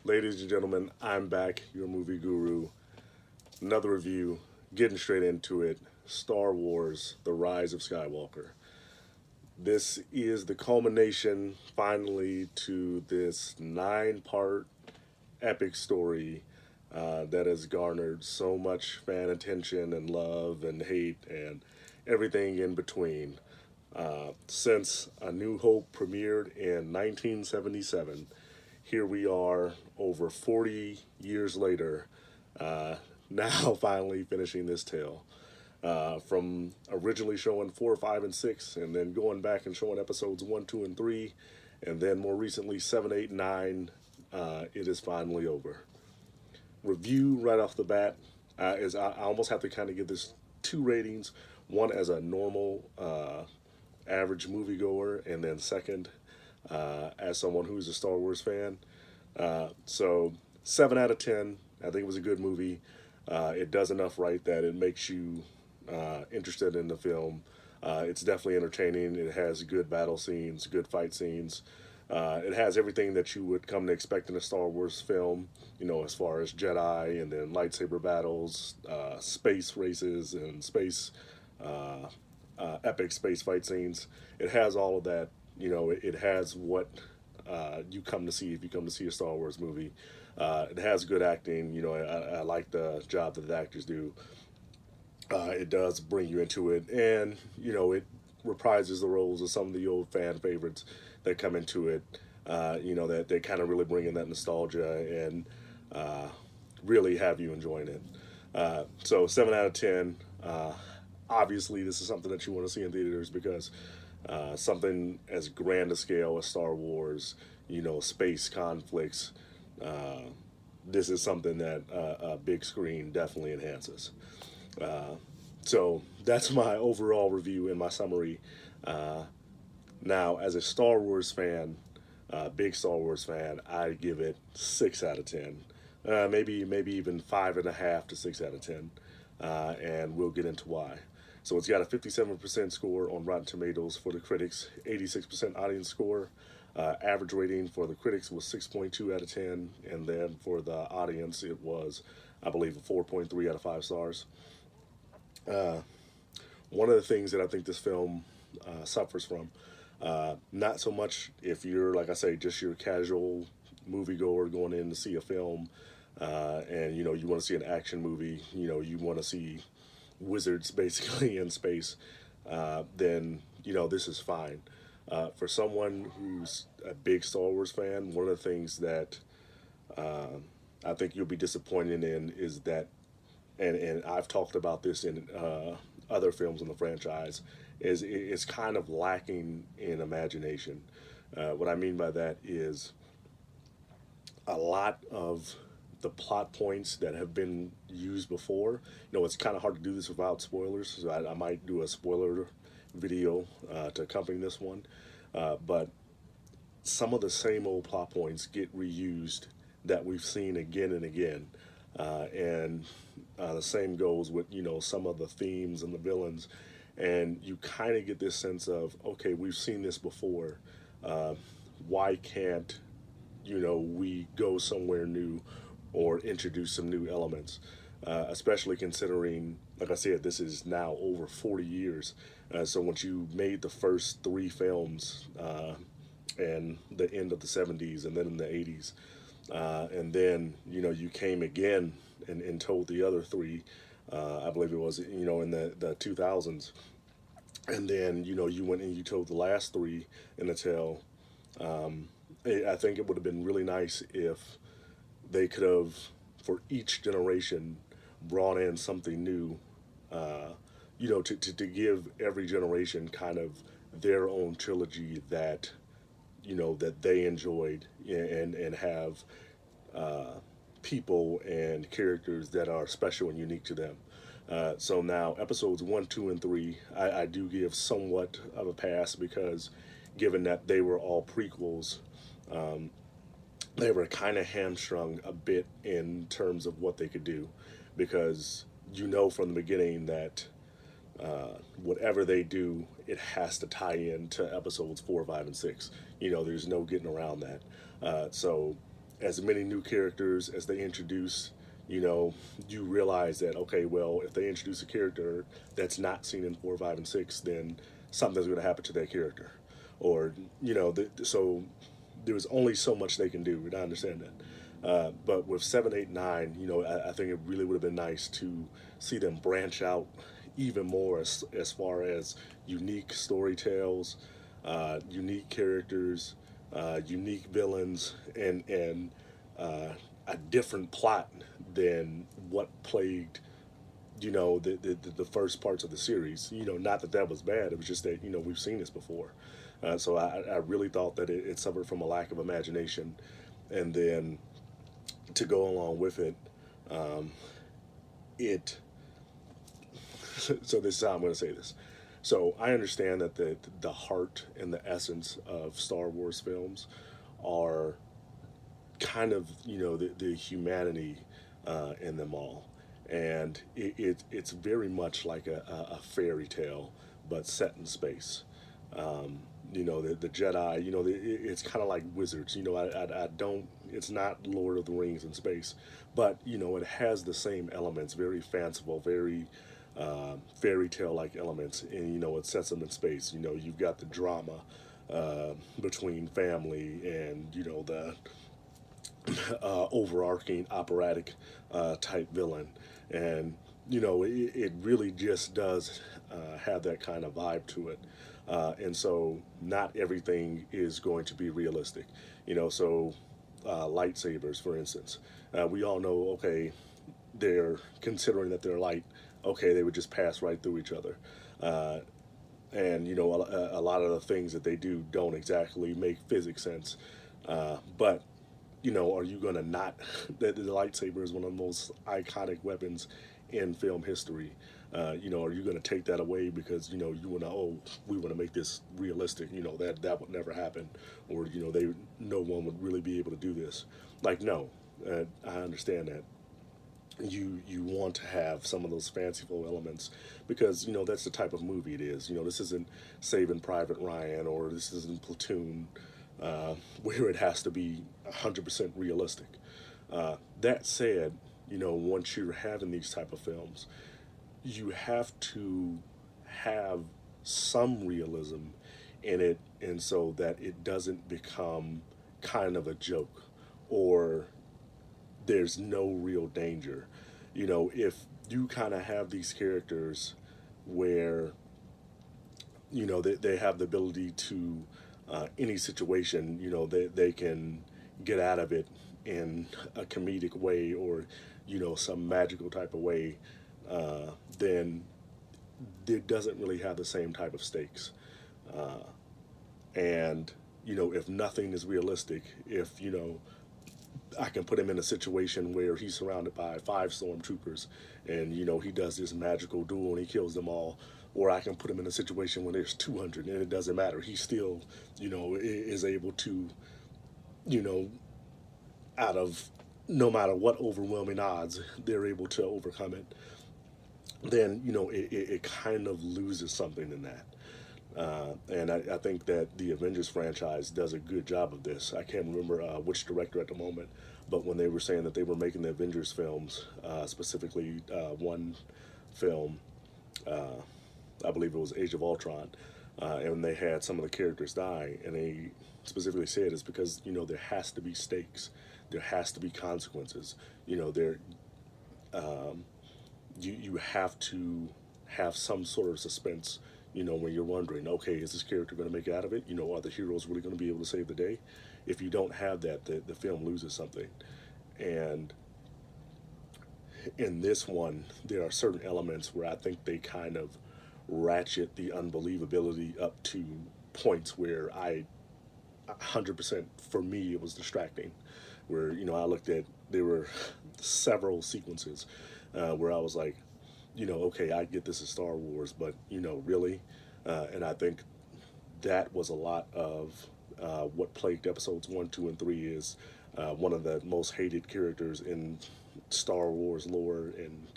Ladies and gentlemen, I'm back, your movie guru. Another review, getting straight into it. Star Wars The Rise of Skywalker. This is the culmination, finally, to this 9 part epic story that has garnered so much fan attention and love and hate and everything in between. Since A New Hope premiered in 1977, here we are over 40 years later, uh, now finally finishing this tale. From originally showing 4, 5, and 6, and then going back and showing episodes 1, 2, and 3, and then more recently 7, 8, 9, it is finally over. Review right off the bat is I almost have to kind of give this 2 ratings. One as a normal average moviegoer, and then second as someone who's a Star Wars fan. So 7 out of 10. I think it was a good movie. It does enough right that it makes you interested in the film. It's definitely entertaining. It has good battle scenes, good fight scenes. It has everything that you would come to expect in a Star Wars film, as far as Jedi and then lightsaber battles, space races, and epic space fight scenes. It has all of that. It has what you come to see if you come to see a Star Wars movie. It has good acting. I like the job that the actors do. It does bring you into it, and it reprises the roles of some of the old fan favorites that come into it. That they kind of really bring in that nostalgia and really have you enjoying it. So 7 out of 10. Obviously, this is something that you want to see in theaters because something as grand a scale as Star Wars, space conflicts. Uh, this is something that a big screen definitely enhances. Uh, so that's my overall review and my summary. Uh, Now, as a Star Wars fan, big Star Wars fan, I give it 6 out of 10. Maybe even 5.5 to 6 out of 10, and we'll get into why. So it's got a 57% score on Rotten Tomatoes for the critics, 86% audience score. Average rating for the critics was 6.2 out of 10, and then for the audience, it was, I believe, a 4.3 out of 5 stars. Uh, One of the things that I think this film suffers from, not so much if you're, like I say, just your casual moviegoer going in to see a film, and you want to see an action movie, you want to see wizards basically in space, then this is fine. For someone who's a big Star Wars fan, one of the things that I think you'll be disappointed in is that, and I've talked about this in other films in the franchise, is it's kind of lacking in imagination. What I mean by that is a lot of the plot points that have been used before. It's kind of hard to do this without spoilers, so I might do a spoiler video to accompany this one. But some of the same old plot points get reused that we've seen again and again. And the same goes with, some of the themes and the villains. And you kind of get this sense of, okay, we've seen this before. Why can't, we go somewhere new or introduce some new elements? Especially considering, like I said, this is now over 40 years. So once you made the first 3 films and the end of the 70s and then in the 80s, and then you came again and told the other 3, I believe it was in the 2000s, and then you went and you told the last 3 in the tale. I think it would have been really nice if they could have, for each generation, brought in something new, to give every generation kind of their own trilogy that that they enjoyed, and have people and characters that are special and unique to them. So now episodes 1, 2, and 3, I do give somewhat of a pass because, given that they were all prequels, they were kind of hamstrung a bit in terms of what they could do, because from the beginning that whatever they do, it has to tie in to episodes 4, 5, and 6. There's no getting around that. So as many new characters as they introduce, you know, you realize that, okay, well, if they introduce a character that's not seen in 4, 5, and 6, then something's going to happen to that character. Or, you know, so there's only so much they can do, and I understand that. But with 7, 8, 9, you know, I think it really would have been nice to see them branch out even more as far as unique story tales, unique characters, unique villains, and a different plot than what plagued, you know, the first parts of the series. You know, not that that was bad. It was just that, you know, we've seen this before. So I really thought that it suffered from a lack of imagination, and then to go along with it, it. So this is how I'm going to say this. So I understand that the heart and the essence of Star Wars films are kind of, you know, the humanity in them all, and it's very much like a fairy tale but set in space. You know, the Jedi, you know, it's kind of like wizards. You know, I don't, it's not Lord of the Rings in space, but, you know, it has the same elements, very fanciful, very fairy tale like elements, and, you know, it sets them in space. You know, you've got the drama between family and, you know, the overarching operatic type villain. And, you know, it really just does have that kind of vibe to it. And so not everything is going to be realistic. You know, so lightsabers, for instance, we all know, okay, they're considering that they're light, okay, they would just pass right through each other. And, you know, a lot of the things that they do don't exactly make physics sense. But, you know, are you going to not? The lightsaber is one of the most iconic weapons in film history. You know, are you going to take that away because, you know, you want to, oh, we want to make this realistic? You know, that would never happen, or, you know, no one would really be able to do this. Like, no, I understand that. You want to have some of those fanciful elements because, you know, that's the type of movie it is. You know, this isn't Saving Private Ryan, or this isn't Platoon, where it has to be 100% realistic. That said, you know, once you're having these type of films, you have to have some realism in it, and so that it doesn't become kind of a joke, or there's no real danger. You know, if you kind of have these characters where, you know, they have the ability to, any situation, you know, they can get out of it in a comedic way, or, you know, some magical type of way, then it doesn't really have the same type of stakes. And, you know, if nothing is realistic, if, you know, I can put him in a situation where he's surrounded by 5 stormtroopers, and, you know, he does this magical duel and he kills them all. Or I can put him in a situation where there's 200 and it doesn't matter. He still, you know, is able to, you know, out of no matter what overwhelming odds, they're able to overcome it. Then, you know, it kind of loses something in that. And I think that the Avengers franchise does a good job of this. I can't remember which director at the moment, but when they were saying that they were making the Avengers films, specifically one film, I believe it was Age of Ultron, and they had some of the characters die, and they specifically said it's because, you know, there has to be stakes, there has to be consequences. You know, you have to have some sort of suspense, you know, when you're wondering, okay, is this character going to make it out of it? You know, are the heroes really going to be able to save the day? If you don't have that, the film loses something. And in this one, there are certain elements where I think they kind of ratchet the unbelievability up to points where 100% for me, it was distracting. Where, you know, I looked at, there were several sequences where I was like, you know, okay, I get this is Star Wars, but, you know, really? And I think that was a lot of what plagued episodes 1, 2, and 3 is one of the most hated characters in Star Wars lore and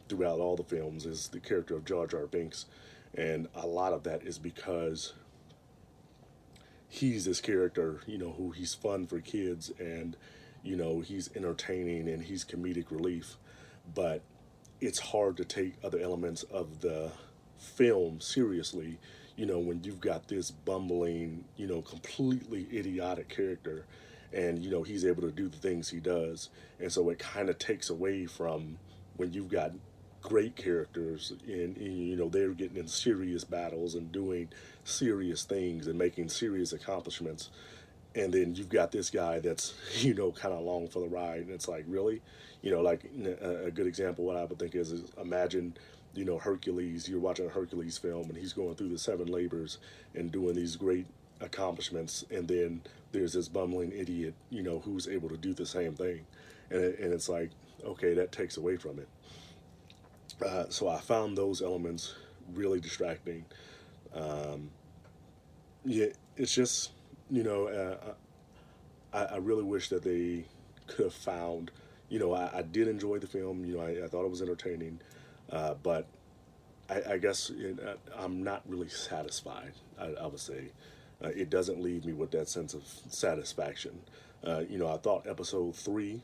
throughout all the films is the character of Jar Jar Binks. And a lot of that is because he's this character, you know, who he's fun for kids, and You know, he's entertaining and he's comedic relief, but it's hard to take other elements of the film seriously, you know, when you've got this bumbling, you know, completely idiotic character and, you know, he's able to do the things he does. And so it kind of takes away from when you've got great characters and, you know, they're getting in serious battles and doing serious things and making serious accomplishments, and then you've got this guy that's you know kind of along for the ride, and it's like, really, you know, like a good example what I would think is imagine, you know, Hercules. You're watching a Hercules film and he's going through the seven labors and doing these great accomplishments, and then there's this bumbling idiot, you know, who's able to do the same thing, and it's like, okay, that takes away from it. So I found those elements really distracting. Yeah, it's just, you know, I really wish that they could have found, you know, I did enjoy the film, you know, I thought it was entertaining, but I guess I'm not really satisfied, I would say. It doesn't leave me with that sense of satisfaction. You know, I thought episode three,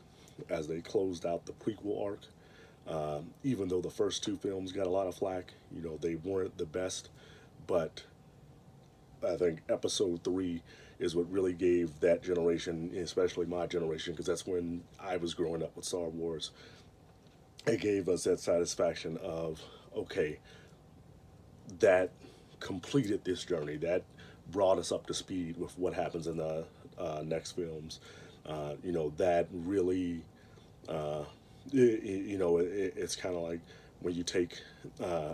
as they closed out the prequel arc, even though the first two films got a lot of flack, you know, they weren't the best, but I think episode three is what really gave that generation, especially my generation, because that's when I was growing up with Star Wars. It gave us that satisfaction of, okay, that completed this journey. That brought us up to speed with what happens in the next films. You know, that really, you know, it's kind of like when you take,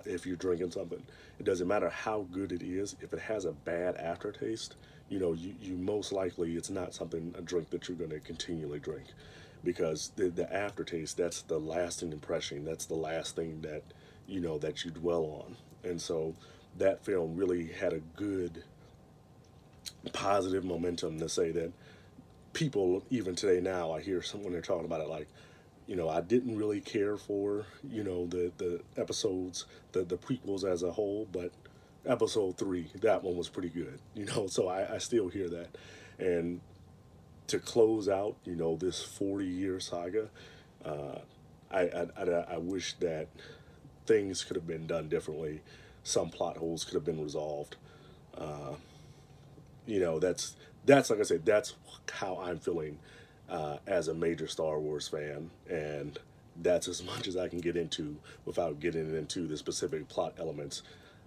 if you're drinking something, it doesn't matter how good it is. If it has a bad aftertaste, you know, you most likely, it's not something, a drink that you're going to continually drink, because the aftertaste, that's the lasting impression. That's the last thing that, you know, that you dwell on. And so that film really had a good positive momentum to say that people, even today now, I hear someone, they're talking about it like, you know, I didn't really care for, you know, the episodes, the prequels as a whole, but episode three, that one was pretty good, you know, so I still hear that. And to close out, you know, this 40-year saga, uh, I wish that things could have been done differently. Some plot holes could have been resolved. You know, that's like I said, that's how I'm feeling as a major Star Wars fan, and that's as much as I can get into without getting into the specific plot elements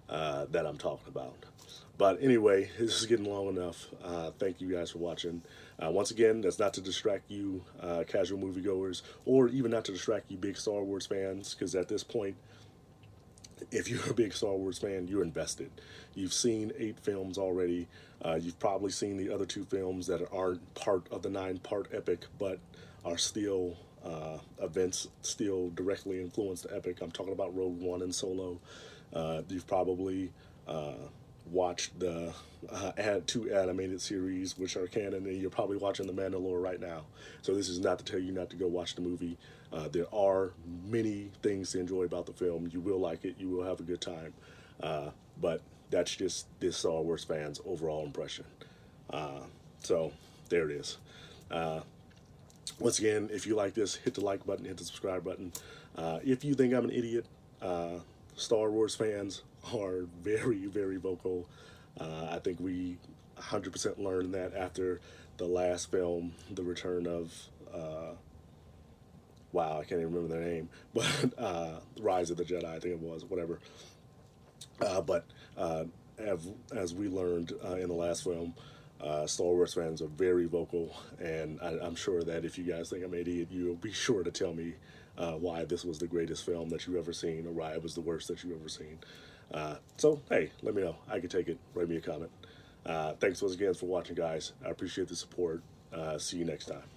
that I'm talking about. But anyway, this is getting long enough. Thank you guys for watching. Once again, that's not to distract you, casual moviegoers, or even not to distract you, big Star Wars fans, because at this point, if you're a big Star Wars fan, you're invested. You've seen 8 films already. You've probably seen the other 2 films that aren't part of the 9-part epic, but are still events still directly influence the epic. I'm talking about Rogue One and Solo. You've probably watched the 2 animated series, which are canon, and you're probably watching The Mandalore right now. So this is not to tell you not to go watch the movie. There are many things to enjoy about the film. You will like it. You will have a good time. But that's just this Star Wars fan's overall impression. So there it is. Once again, if you like this, hit the like button, hit the subscribe button. If you think I'm an idiot, Star Wars fans are very, very vocal. I think we 100% learned that after the last film, The Return of, wow, I can't even remember their name, but Rise of the Jedi, I think it was, whatever. But as we learned in the last film, Star Wars fans are very vocal, and I'm sure that if you guys think I'm an idiot, you'll be sure to tell me why this was the greatest film that you've ever seen, or why it was the worst that you've ever seen. So, hey, let me know. I can take it. Write me a comment. Thanks once again for watching, guys. I appreciate the support. See you next time.